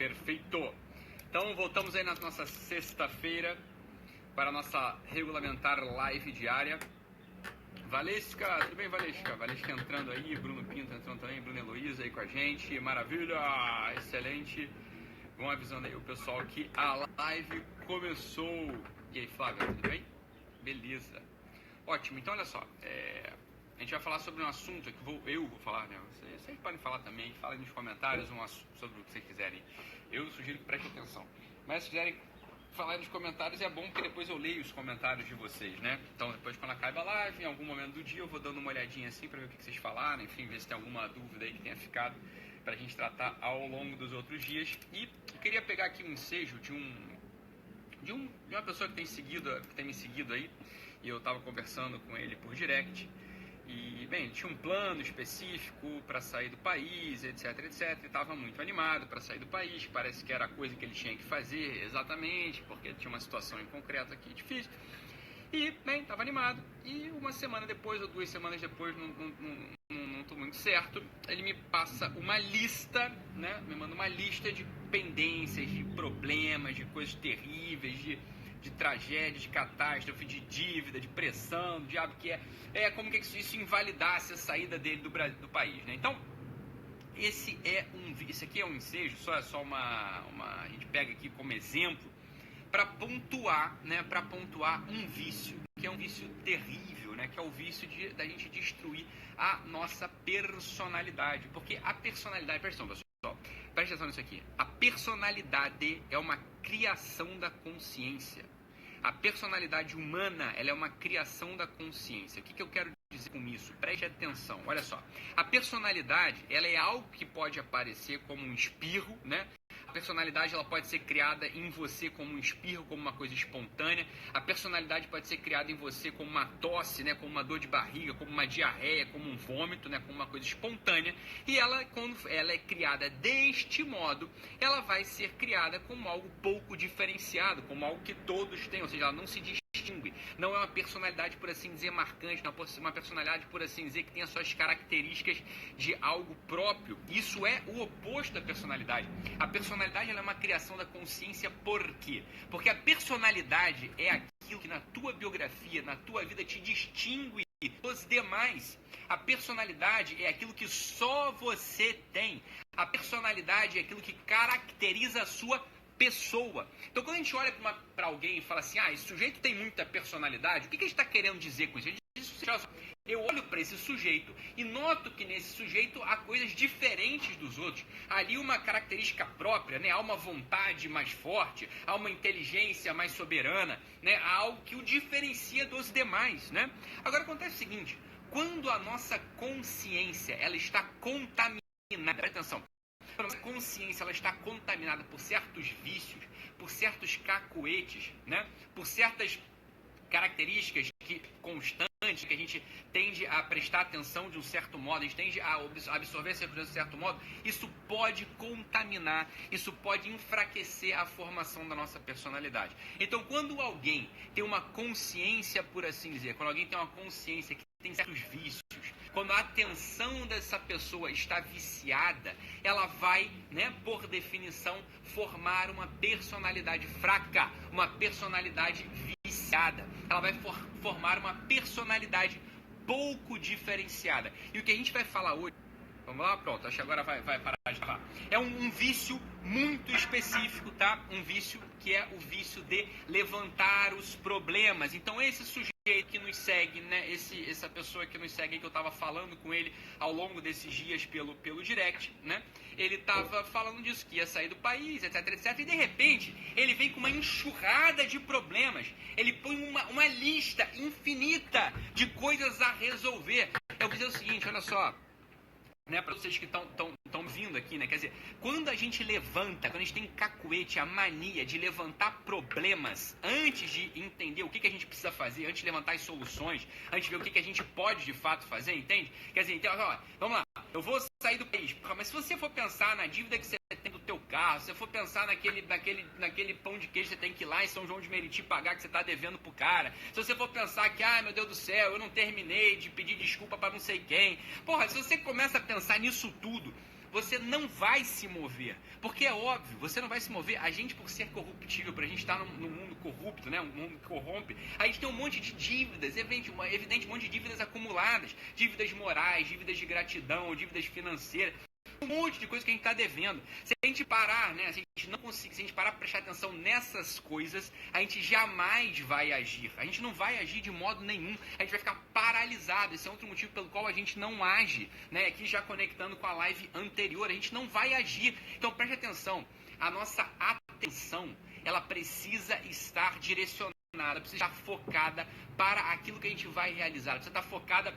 Perfeito. Então voltamos aí na nossa sexta-feira para a nossa regulamentar live diária. Valesca, tudo bem, Valesca? Valesca entrando aí, Bruno Pinto entrando também, Bruna Heloísa aí com a gente, maravilha, excelente. Vão avisando aí o pessoal que a live começou. E aí, Flávia, tudo bem? Beleza. Ótimo, então olha só, a gente vai falar sobre um assunto que eu vou falar, né? Vocês podem falar também, falem nos comentários sobre o que vocês quiserem. Eu sugiro que prestem atenção. Mas se quiserem falar nos comentários é bom, porque depois eu leio os comentários de vocês, né? Então depois quando acaba a live, em algum momento do dia eu vou dando uma olhadinha assim para ver o que vocês falaram, enfim, ver se tem alguma dúvida aí que tenha ficado pra gente tratar ao longo dos outros dias. E eu queria pegar aqui um ensejo de uma pessoa que tem me seguido aí, e eu tava conversando com ele por direct. E, bem, tinha um plano específico para sair do país, etc, etc. E estava muito animado para sair do país. Parece que era a coisa que ele tinha que fazer exatamente, porque tinha uma situação em concreto aqui difícil. E, bem, estava animado. E uma semana depois, ou 2 semanas depois, não estou muito certo, ele me passa uma lista, né? Me manda uma lista de pendências, de problemas, de coisas terríveis, de tragédia, de catástrofe, de dívida, de pressão, do diabo que como que isso invalidasse a saída dele do país, né? Então, esse aqui é um ensejo, só a gente pega aqui como exemplo para pontuar, né? Para pontuar um vício, que é um vício terrível, né? Que é o vício da gente destruir a nossa personalidade, porque a personalidade, presta atenção, pessoal, presta atenção nisso aqui, a personalidade é uma criação da consciência. A personalidade humana, ela é uma criação da consciência. O que eu quero dizer com isso? Preste atenção. Olha só. A personalidade, ela é algo que pode aparecer como um espirro, né? A personalidade, ela pode ser criada em você como um espirro, como uma coisa espontânea. A personalidade pode ser criada em você como uma tosse, né? Como uma dor de barriga, como uma diarreia, como um vômito, né? Como uma coisa espontânea. E ela, quando ela é criada deste modo, ela vai ser criada como algo pouco diferenciado, como algo que todos têm, ou seja, ela não se distingue. Não é uma personalidade, por assim dizer, marcante, não é uma personalidade, por assim dizer, que tem as suas características de algo próprio. Isso é o oposto da personalidade. A personalidade, ela é uma criação da consciência. Por quê? Porque a personalidade é aquilo que na tua biografia, na tua vida, te distingue dos demais. A personalidade é aquilo que só você tem. A personalidade é aquilo que caracteriza a sua pessoa. Então, quando a gente olha para alguém e fala assim, esse sujeito tem muita personalidade, o que a gente está querendo dizer com isso? A gente diz, eu olho para esse sujeito e noto que nesse sujeito há coisas diferentes dos outros. Há ali uma característica própria, né? Há uma vontade mais forte, há uma inteligência mais soberana, né? Há algo que o diferencia dos demais, né? Agora acontece o seguinte, quando a nossa consciência ela está contaminada, presta atenção, a nossa consciência ela está contaminada por certos vícios, por certos cacoetes, né? Por certas características constantes, que a gente tende a prestar atenção de um certo modo, a gente tende a absorver essa coisa de um certo modo, isso pode contaminar, isso pode enfraquecer a formação da nossa personalidade. Então, quando alguém tem uma consciência, por assim dizer, quando alguém tem uma consciência que tem certos vícios, quando a atenção dessa pessoa está viciada, ela vai, né, por definição, formar uma personalidade fraca, uma personalidade viciada. Ela vai formar uma personalidade pouco diferenciada. E o que a gente vai falar hoje, vamos lá, pronto, acho que agora vai parar de falar. É um vício muito específico, tá? Um vício que é o vício de levantar os problemas. Então esse sujeito que nos segue, né? Essa pessoa que nos segue, que eu estava falando com ele ao longo desses dias pelo direct, né? Ele estava falando disso, que ia sair do país, etc, etc. E de repente, ele vem com uma enxurrada de problemas. Ele põe uma lista infinita de coisas a resolver. Eu vou dizer o seguinte, olha só, né, para vocês que estão vindo aqui, né? Quer dizer, quando a gente levanta, quando a gente tem cacuete, a mania de levantar problemas antes de entender o que a gente precisa fazer, antes de levantar as soluções, antes de ver o que a gente pode de fato fazer, entende? Quer dizer, então, ó, vamos lá, eu vou sair do país, mas se você for pensar na dívida que você tem do teu carro, se você for pensar naquele pão de queijo que você tem que ir lá em São João de Meriti pagar, que você está devendo pro cara, se você for pensar que, meu Deus do céu, eu não terminei de pedir desculpa para não sei quem, porra, se você começa a pensar nisso tudo, você não vai se mover. Porque é óbvio, você não vai se mover. A gente, por ser corruptível, por a gente estar num mundo corrupto, né? Um mundo que corrompe, a gente tem um monte de dívidas, evidente, um monte de dívidas acumuladas. Dívidas morais, dívidas de gratidão, dívidas financeiras. Um monte de coisa que a gente está devendo. Se a gente parar, né? Se a gente não conseguir, se a gente parar para prestar atenção nessas coisas, a gente jamais vai agir. A gente não vai agir de modo nenhum. A gente vai ficar paralisado. Esse é outro motivo pelo qual a gente não age, né? Aqui já conectando com a live anterior, a gente não vai agir. Então preste atenção. A nossa atenção, ela precisa estar direcionada, precisa estar focada para aquilo que a gente vai realizar. Precisa estar focada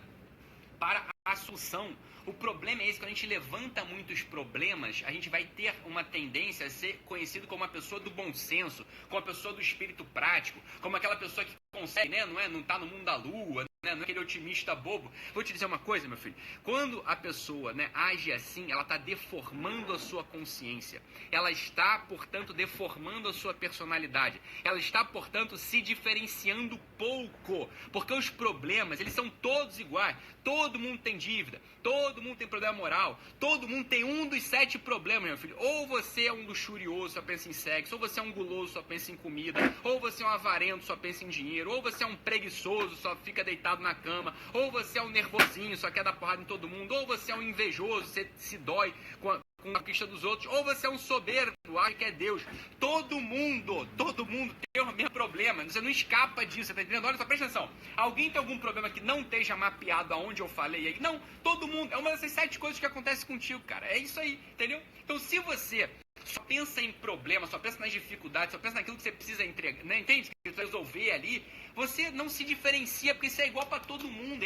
para a solução. O problema é esse, quando a gente levanta muitos problemas, a gente vai ter uma tendência a ser conhecido como uma pessoa do bom senso, como uma pessoa do espírito prático, como aquela pessoa que consegue, né, não tá no mundo da lua, né, não é aquele otimista bobo. Vou te dizer uma coisa, meu filho, quando a pessoa, né, age assim, ela está deformando a sua consciência, ela está, portanto, deformando a sua personalidade, ela está, portanto, se diferenciando pouco, porque os problemas, eles são todos iguais, todo mundo tem dívida, todo mundo tem problema moral, todo mundo tem um dos 7 problemas, meu filho. Ou você é um luxurioso, só pensa em sexo, ou você é um guloso, só pensa em comida, ou você é um avarento, só pensa em dinheiro, ou você é um preguiçoso, só fica deitado na cama, ou você é um nervosinho, só quer dar porrada em todo mundo, ou você é um invejoso, você se dói com a conquista dos outros, ou você é um soberbo, acha que é Deus. Todo mundo tem o mesmo problema, você não escapa disso, tá entendendo? Olha só, presta atenção, alguém tem algum problema que não esteja mapeado aonde eu falei aí? Não, todo mundo, é uma dessas 7 coisas que acontece contigo, cara, é isso aí, entendeu? Então se você só pensa em problemas, só pensa nas dificuldades, só pensa naquilo que você precisa entregar, né? Entende? Que você vai resolver ali, você não se diferencia, porque isso é igual para todo mundo,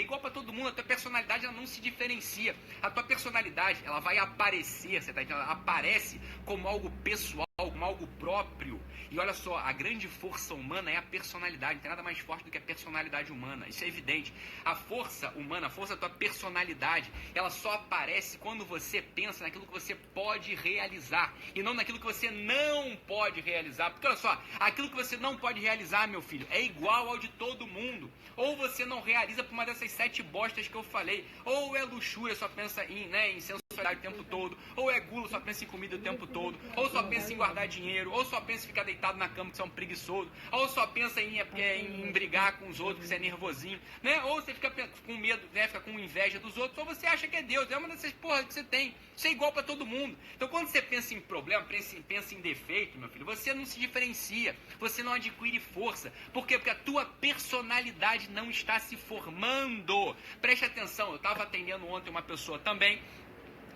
a tua personalidade ela não se diferencia, a tua personalidade ela vai aparecer, você tá entendendo? Ela aparece como algo pessoal, como algo próprio. E olha só, a grande força humana é a personalidade, não tem nada mais forte do que a personalidade humana, isso é evidente. A força humana, a força da tua personalidade, ela só aparece quando você pensa naquilo que você pode realizar, e não naquilo que você não pode realizar. Porque olha só, aquilo que você não pode realizar, meu filho, é igual ao de todo mundo. Ou você não realiza por uma dessas 7 bostas que eu falei, ou é luxúria, só pensa em, né, em sensualidade o tempo todo, ou é gula, só pensa em comida o tempo todo, ou só pensa em guardar dinheiro, ou só pensa em ficar deitado na cama que você é um preguiçoso, ou só pensa em brigar com os outros que você é nervosinho, né? Ou você fica com medo, né, fica com inveja dos outros, ou você acha que é Deus, é uma dessas porras que você tem. Isso é igual para todo mundo. Então quando você pensa em problema, pensa em defeito, meu filho, você não se diferencia, você não adquire força. Por quê? Porque a tua personalidade não está se formando. Preste atenção, eu estava atendendo ontem uma pessoa também,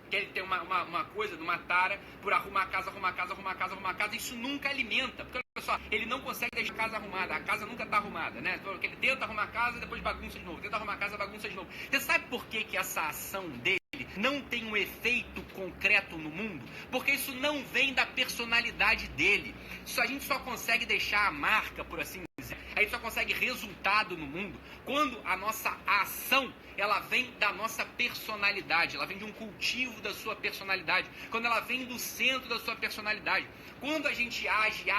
que ele tem uma coisa, uma tara por arrumar casa, isso nunca alimenta, porque olha só, ele não consegue deixar a casa arrumada, a casa nunca está arrumada, né? Porque ele tenta arrumar a casa, depois bagunça de novo, tenta arrumar a casa, bagunça de novo. Você sabe por que essa ação dele não tem um efeito concreto no mundo? Porque isso não vem da personalidade dele. Isso a gente só consegue deixar a marca, por assim dizer, a gente só consegue resultado no mundo quando a nossa ação ela vem da nossa personalidade, ela vem de um cultivo da sua personalidade, quando ela vem do centro da sua personalidade. Quando a gente age, e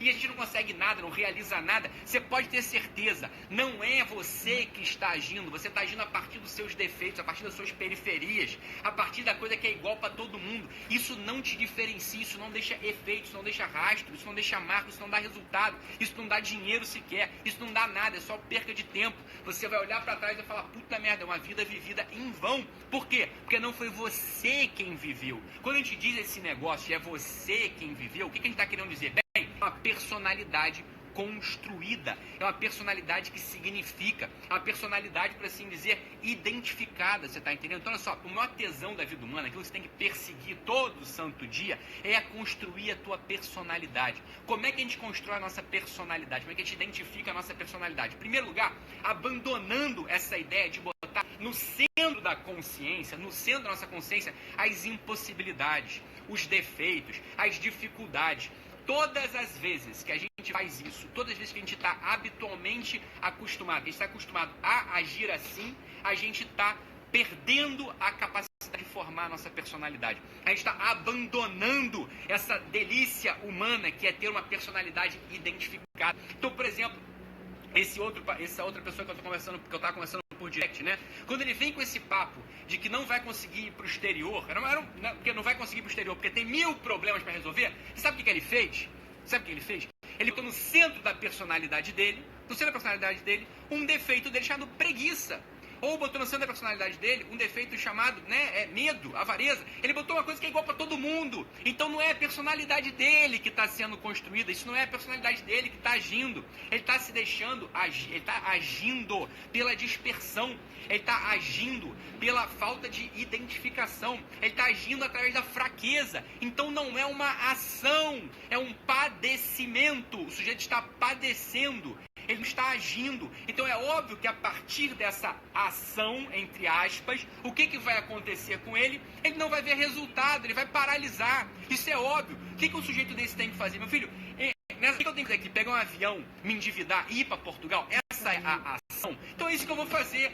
a gente não consegue nada, não realiza nada, você pode ter certeza, não é você que está agindo, você está agindo a partir dos seus defeitos, a partir das suas periferias, a partir da coisa que é igual para todo mundo. Isso não te diferencia, isso não deixa efeito, isso não deixa rastro, isso não deixa marca, isso não dá resultado, isso não dá dinheiro sequer, isso não dá nada, é só perca de tempo. Você vai olhar para trás e vai falar, puta merda, é uma vida vivida em vão. Por quê? Porque não foi você quem viveu. Quando a gente diz esse negócio, é você quem viveu, o que a gente está querendo dizer? Bem, é uma personalidade construída, é uma personalidade que significa, é uma personalidade, por assim dizer, identificada, você está entendendo? Então olha só, o maior tesão da vida humana, aquilo que você tem que perseguir todo santo dia, é construir a tua personalidade. Como é que a gente constrói a nossa personalidade? Como é que a gente identifica a nossa personalidade? Em primeiro lugar, abandonando essa ideia de botar no centro da consciência, no centro da nossa consciência, as impossibilidades, os defeitos, as dificuldades. Todas as vezes que a gente faz isso, todas as vezes que a gente está habitualmente acostumado, que a gente está acostumado a agir assim, a gente está perdendo a capacidade de formar a nossa personalidade. A gente está abandonando essa delícia humana que é ter uma personalidade identificada. Então, por exemplo, essa outra pessoa que eu estava conversando por direct, né? Quando ele vem com esse papo de que não vai conseguir ir pro exterior, porque não vai conseguir ir pro exterior porque tem 1000 problemas para resolver, sabe o que ele fez? Ele botou no centro da personalidade dele, um defeito dele chamado preguiça. Ou botou no centro da personalidade dele um defeito chamado, medo, avareza. Ele botou uma coisa que é igual para todo mundo. Então não é a personalidade dele que está sendo construída. Isso não é a personalidade dele que está agindo. Ele está se deixando agir. Ele está agindo pela dispersão. Ele está agindo pela falta de identificação. Ele está agindo através da fraqueza. Então não é uma ação, é um padecimento. O sujeito está padecendo. Ele está agindo. Então é óbvio que a partir dessa ação, entre aspas, o que vai acontecer com ele? Ele não vai ver resultado, ele vai paralisar. Isso é óbvio. O que um sujeito desse tem que fazer? Meu filho, o que eu tenho que fazer aqui? Pegar um avião, me endividar e ir para Portugal? Essa é a ação. Então é isso que eu vou fazer.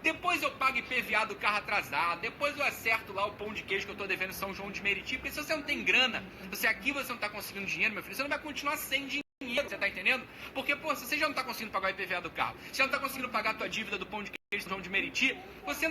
Depois eu pago IPVA do carro atrasado, depois eu acerto lá o pão de queijo que eu estou devendo em São João de Meriti, porque se você não tem grana, você não está conseguindo dinheiro, meu filho, você não vai continuar sem dinheiro. Você tá entendendo? Porque, se você já não tá conseguindo pagar o IPVA do carro, se já não tá conseguindo pagar a tua dívida do pão de queijo do João de Meriti, você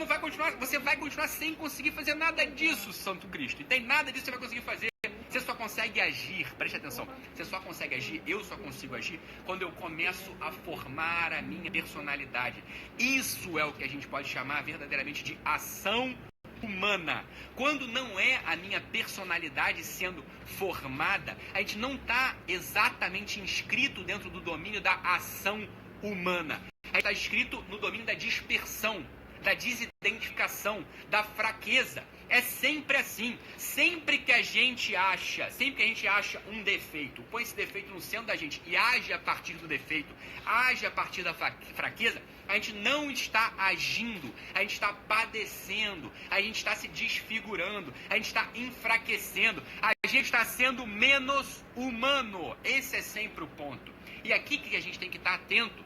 vai continuar sem conseguir fazer nada disso, Santo Cristo. E tem nada disso que você vai conseguir fazer. Você só consegue agir, preste atenção, você só consegue agir, eu só consigo agir quando eu começo a formar a minha personalidade. Isso é o que a gente pode chamar verdadeiramente de ação humana. Quando não é a minha personalidade sendo formada, a gente não está exatamente inscrito dentro do domínio da ação humana. A gente está inscrito no domínio da dispersão, da desidentificação, da fraqueza. É sempre assim. Sempre que a gente acha um defeito, põe esse defeito no centro da gente e age a partir do defeito, age a partir da fraqueza, a gente não está agindo, a gente está padecendo, a gente está se desfigurando, a gente está enfraquecendo, a gente está sendo menos humano. Esse é sempre o ponto. E aqui que a gente tem que estar atento,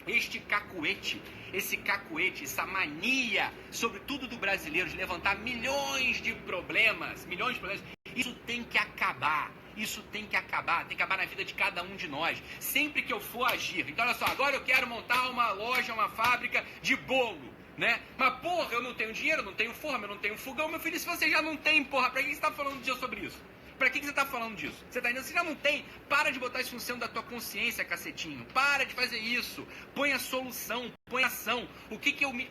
este cacuete, essa mania, sobretudo do brasileiro, de levantar milhões de problemas, isso tem que acabar. Isso tem que acabar na vida de cada um de nós. Sempre que eu for agir. Então, olha só, agora eu quero montar uma loja, uma fábrica de bolo, né? Mas, porra, eu não tenho dinheiro, eu não tenho forma, eu não tenho fogão. Meu filho, se você já não tem, porra, pra que você está falando sobre isso? Pra que você está falando disso? Você tá entendendo? Você já não tem. Para de botar isso no centro da tua consciência, cacetinho. Para de fazer isso. Põe a solução, põe a ação.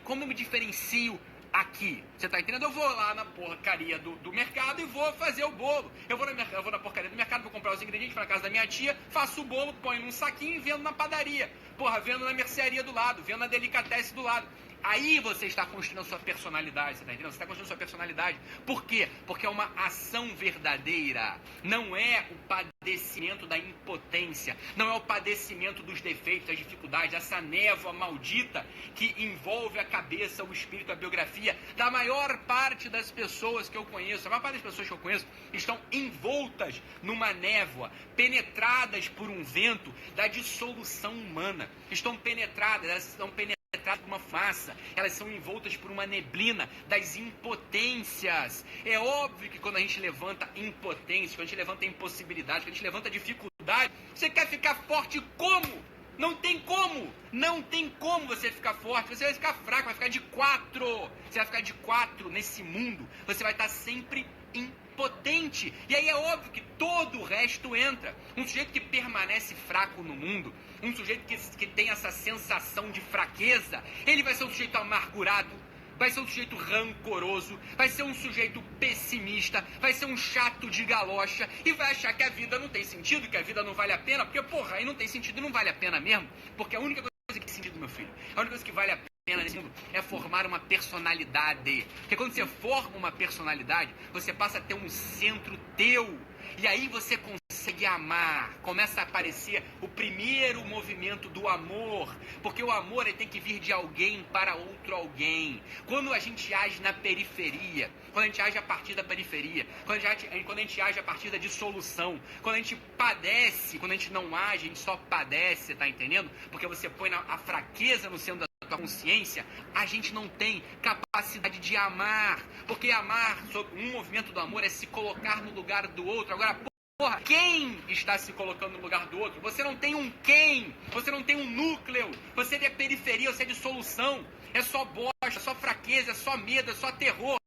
Como eu me diferencio aqui? Você tá entendendo? Eu vou lá na porcaria do mercado e vou fazer o bolo. Eu vou na porcaria do mercado, vou comprar os ingredientes para casa da minha tia, faço o bolo, ponho num saquinho e vendo na padaria. Porra, vendo na mercearia do lado, vendo na delicatesse do lado. Aí você está construindo a sua personalidade, você está entendendo? Você está construindo a sua personalidade. Por quê? Porque é uma ação verdadeira. Não é o padecimento da impotência. Não é o padecimento dos defeitos, das dificuldades, dessa névoa maldita que envolve a cabeça, o espírito, a biografia da maior parte das pessoas que eu conheço. A maior parte das pessoas que eu conheço estão envoltas numa névoa, penetradas por um vento da dissolução humana. Estão penetradas por uma fumaça, elas são envoltas por uma neblina das impotências. É óbvio que quando a gente levanta impotência, quando a gente levanta impossibilidade, quando a gente levanta dificuldade, você quer ficar forte como? Não tem como você ficar forte, você vai ficar fraco, vai ficar de 4. Você vai ficar de 4 nesse mundo, você vai estar sempre impotente. E aí é óbvio que todo o resto entra. Um sujeito que permanece fraco no mundo, um sujeito que tem essa sensação de fraqueza, ele vai ser um sujeito amargurado, vai ser um sujeito rancoroso, vai ser um sujeito pessimista, vai ser um chato de galocha e vai achar que a vida não tem sentido, que a vida não vale a pena, porque, porra, aí não tem sentido e não vale a pena mesmo, porque a única coisa que tem sentido, meu filho, a única coisa que vale a pena nesse mundo é formar uma personalidade. Porque quando você forma uma personalidade, você passa a ter um centro teu, e aí você consegue amar, começa a aparecer o primeiro movimento do amor, porque o amor ele tem que vir de alguém para outro alguém. Quando a gente age na periferia, quando a gente age a partir da periferia, quando a gente age a partir da dissolução, quando a gente padece, quando a gente não age, a gente só padece, tá entendendo? Porque você põe a fraqueza no centro da tua consciência, a gente não tem capacidade de amar, porque amar, um movimento do amor é se colocar no lugar do outro. Agora, Porra, quem está se colocando no lugar do outro? Você não tem um quem, você não tem um núcleo, você é periferia, você é dissolução, é só bosta, é só fraqueza, é só medo, é só terror.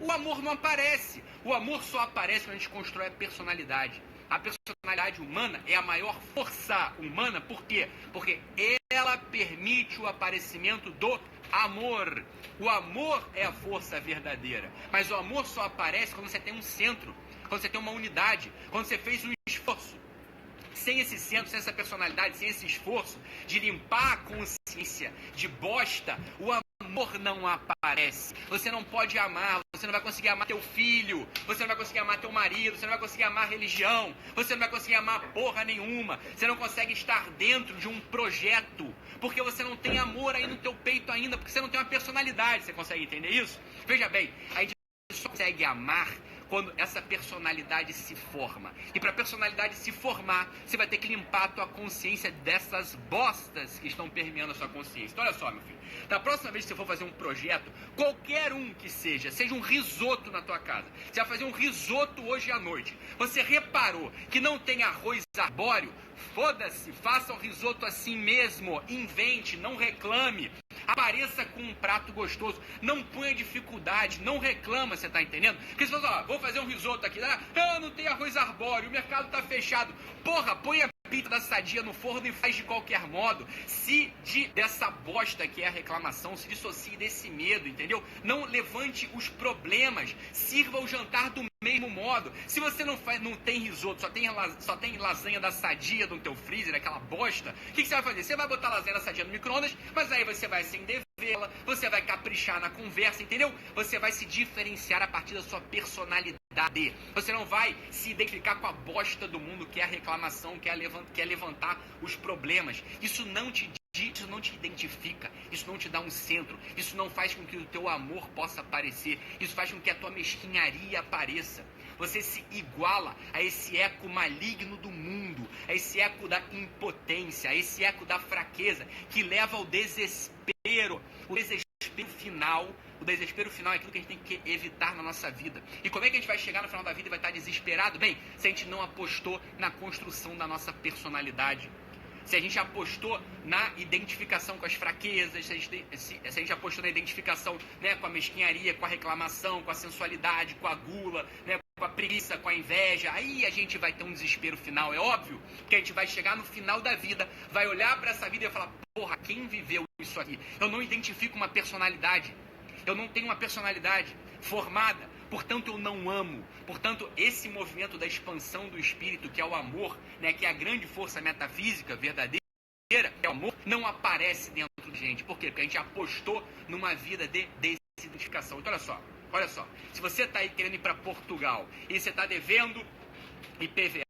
O amor não aparece, o amor só aparece quando a gente constrói a personalidade. A personalidade humana é a maior força humana, por quê? Porque ela permite o aparecimento do amor. O amor é a força verdadeira, mas o amor só aparece quando você tem um centro, quando você tem uma unidade, quando você fez um esforço. Sem esse centro, sem essa personalidade, sem esse esforço de limpar a consciência de bosta, o amor não aparece. Você não pode amar, você não vai conseguir amar teu filho, você não vai conseguir amar teu marido, você não vai conseguir amar religião, você não vai conseguir amar porra nenhuma, você não consegue estar dentro de um projeto, porque você não tem amor aí no teu peito ainda, porque você não tem uma personalidade. Você consegue entender isso? Veja bem, a gente só consegue amar quando essa personalidade se forma. E para a personalidade se formar, você vai ter que limpar a tua consciência dessas bostas que estão permeando a sua consciência. Então olha só, meu filho, da próxima vez que você for fazer um projeto, qualquer um que seja um risoto na tua casa, você vai fazer um risoto hoje à noite, você reparou que não tem arroz arbóreo? Foda-se, faça o risoto assim mesmo, invente, não reclame, apareça com um prato gostoso, não ponha dificuldade, não reclama, você tá entendendo? Porque se você fala, vou fazer um risoto aqui, não tem arroz arbóreo, o mercado tá fechado, porra, põe a pizza da Sadia no forno e faz de qualquer modo, dessa bosta que é a reclamação, se dissocie desse medo, entendeu? Não levante os problemas, sirva o jantar do mesmo modo. Se você não tem risoto, só tem lasanha da Sadia no teu freezer, aquela bosta, o que você vai fazer? Você vai botar lasanha da Sadia no micro-ondas, mas aí você vai acender vela, você vai caprichar na conversa, entendeu? Você vai se diferenciar a partir da sua personalidade. Você não vai se identificar com a bosta do mundo, que é a reclamação, que é levantar os problemas. Isso não te identifica, isso não te dá um centro, isso não faz com que o teu amor possa aparecer, isso faz com que a tua mesquinharia apareça. Você se iguala a esse eco maligno do mundo, a esse eco da impotência, a esse eco da fraqueza, que leva ao desespero. O desespero final é aquilo que a gente tem que evitar na nossa vida. E como é que a gente vai chegar no final da vida e vai estar desesperado? Bem, se a gente não apostou na construção da nossa personalidade, se a gente apostou na identificação com as fraquezas, se a gente apostou na identificação, né, com a mesquinharia, com a reclamação, com a sensualidade, com a gula, né, com a preguiça, com a inveja, aí a gente vai ter um desespero final. É óbvio que a gente vai chegar no final da vida, vai olhar para essa vida e falar, porra, quem viveu isso aqui? Eu não identifico uma personalidade, eu não tenho uma personalidade formada, portanto eu não amo. Portanto, esse movimento da expansão do espírito, que é o amor, né, que é a grande força metafísica verdadeira, que é o amor, não aparece dentro da gente. Por quê? Porque a gente apostou numa vida de desidentificação. Então olha só, se você está aí querendo ir para Portugal e você está devendo IPVA,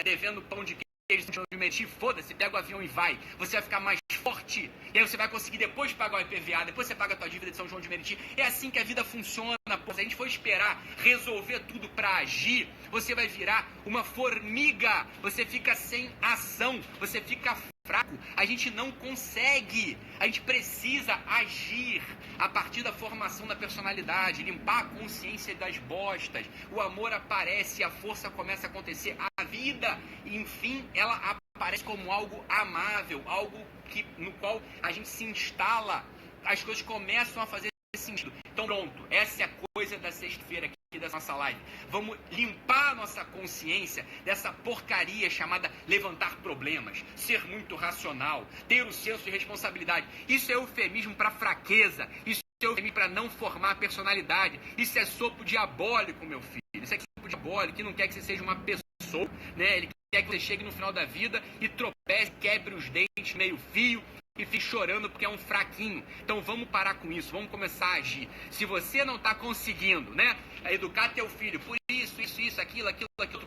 devendo pão de queijo, de mentir, foda-se, pega o avião e vai. Você vai ficar mais forte, e aí você vai conseguir depois pagar o IPVA, depois você paga a tua dívida de São João de Meriti. É assim que a vida funciona, pô. Se a gente for esperar resolver tudo pra agir, você vai virar uma formiga, você fica sem ação, você fica fraco, a gente não consegue, a gente precisa agir a partir da formação da personalidade, limpar a consciência das bostas, o amor aparece, a força começa a acontecer, a vida, enfim, ela aparece como algo amável, algo no qual a gente se instala, as coisas começam a fazer sentido. Então pronto, essa é a coisa da sexta-feira aqui dessa nossa live. Vamos limpar a nossa consciência dessa porcaria chamada levantar problemas, ser muito racional, ter o senso de responsabilidade. Isso é eufemismo para fraqueza, isso é eufemismo para não formar a personalidade, isso é sopro diabólico, meu filho, isso é sopro diabólico, que não quer que você seja uma pessoa, né? Ele quer que você chegue no final da vida e tropece, quebre os dentes meio fio, e fique chorando porque é um fraquinho. Então vamos parar com isso, vamos começar a agir. Se você não está conseguindo, né, educar teu filho por isso, aquilo,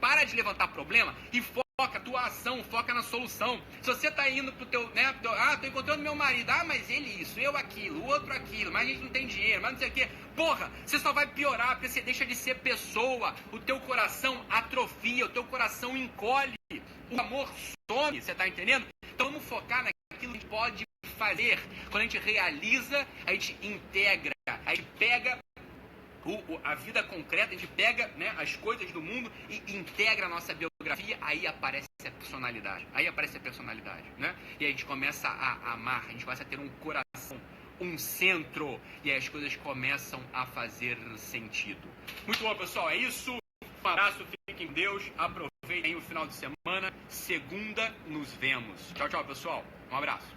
para de levantar problema e foca a tua ação, foca na solução. Se você está indo pro teu, né, tô encontrando meu marido, mas ele isso, eu aquilo, o outro aquilo, mas a gente não tem dinheiro, mas não sei o quê. Porra, você só vai piorar porque você deixa de ser pessoa, o teu coração atrofia, o teu coração encolhe, o amor some, você tá entendendo? Então vamos focar naquilo que a gente pode fazer. Quando a gente realiza, a gente integra, a gente pega a vida concreta, a gente pega, né, as coisas do mundo e integra a nossa biografia, aí aparece a personalidade. Né? E aí a gente começa a amar, a gente começa a ter um coração, um centro, e aí as coisas começam a fazer sentido. Muito bom, pessoal, é isso. Um abraço, fiquem com Deus, aproveitem o final de semana. Segunda, nos vemos. Tchau, tchau, pessoal. Um abraço.